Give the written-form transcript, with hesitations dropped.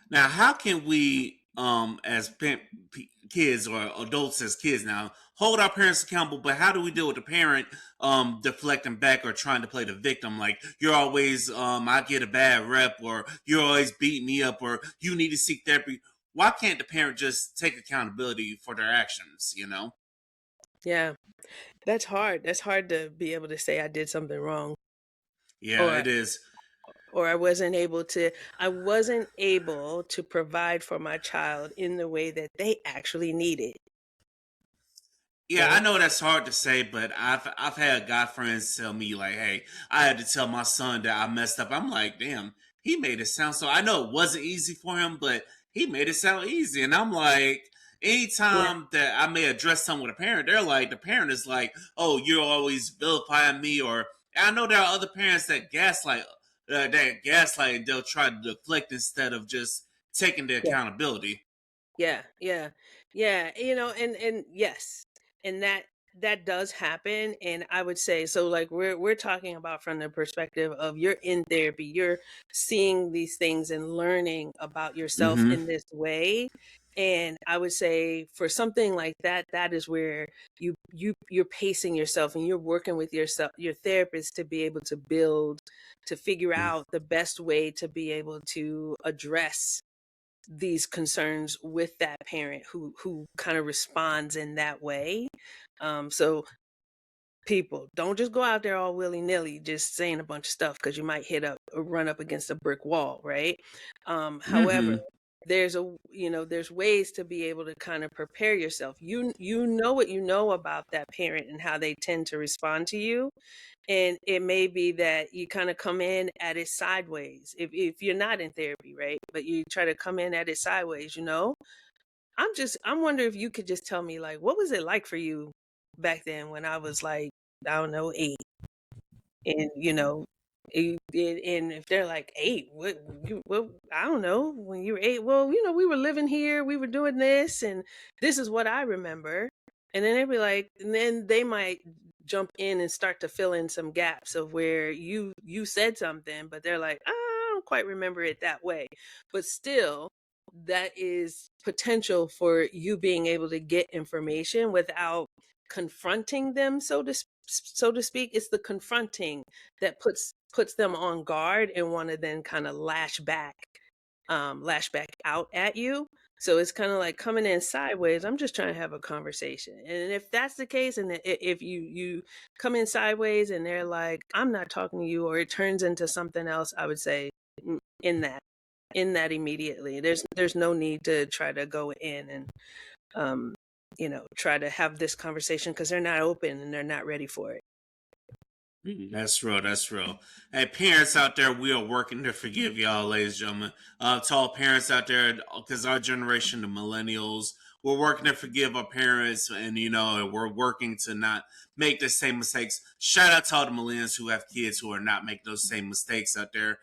Now, how can we, as kids or adults as kids now, hold our parents accountable? But how do we deal with the parent deflecting back or trying to play the victim? Like, you're always, I get a bad rep, or you're always beating me up, or you need to seek therapy. Why can't the parent just take accountability for their actions? You know? Yeah, that's hard. That's hard to be able to say I did something wrong Yeah, or it is. I wasn't able to provide for my child in the way that they actually needed, Yeah, I right? know that's hard to say, but I've had guy friends tell me like, "Hey, I had to tell my son that I messed up." I'm like, "Damn, he made it sound so." I know it wasn't easy for him, but he made it sound easy, and I'm like, Yeah, anytime that I may address something with a parent, they're like, the parent is like, "Oh, you're always vilifying me," or I know there are other parents that gaslight, and they'll try to deflect instead of just taking the yeah, accountability. yeah, yeah, yeah. And yes, and that does happen. And I would say so. Like we're talking about from the perspective of you're in therapy, you're seeing these things and learning about yourself Mm-hmm. in this way. And I would say for something like that, that is where you're pacing yourself and you're working with yourself, your therapist to be able to build, to figure out the best way to be able to address these concerns with that parent who kind of responds in that way. So people don't just go out there all willy-nilly just saying a bunch of stuff because you might hit up or run up against a brick wall, right? However, Mm-hmm. there's ways to be able to kind of prepare yourself. You know what you know about that parent and how they tend to respond to you, and it may be that you kind of come in at it sideways if you're not in therapy, right? But you try to come in at it sideways, I'm wondering if you could just tell me, like, what was it like for you back then when I was like, I don't know, 8? And, and if they're like, 8, what, I don't know, when you were 8, well, we were living here, we were doing this, and this is what I remember. And then they'd be like, and then they might jump in and start to fill in some gaps of where you said something, but they're like, I don't quite remember it that way. But still, that is potential for you being able to get information without confronting them, so to speak. It's the confronting that puts them on guard and want to then kind of lash back out at you. So it's kind of like coming in sideways. I'm just trying to have a conversation. And if that's the case, and if you come in sideways and they're like, I'm not talking to you, or it turns into something else, I would say, in that immediately. There's no need to try to go in and try to have this conversation because they're not open and they're not ready for it. That's real. That's real. Hey, parents out there, we are working to forgive y'all, ladies and gentlemen. To all parents out there, because our generation, the millennials, we're working to forgive our parents, and we're working to not make the same mistakes. Shout out to all the millennials who have kids who are not making those same mistakes out there.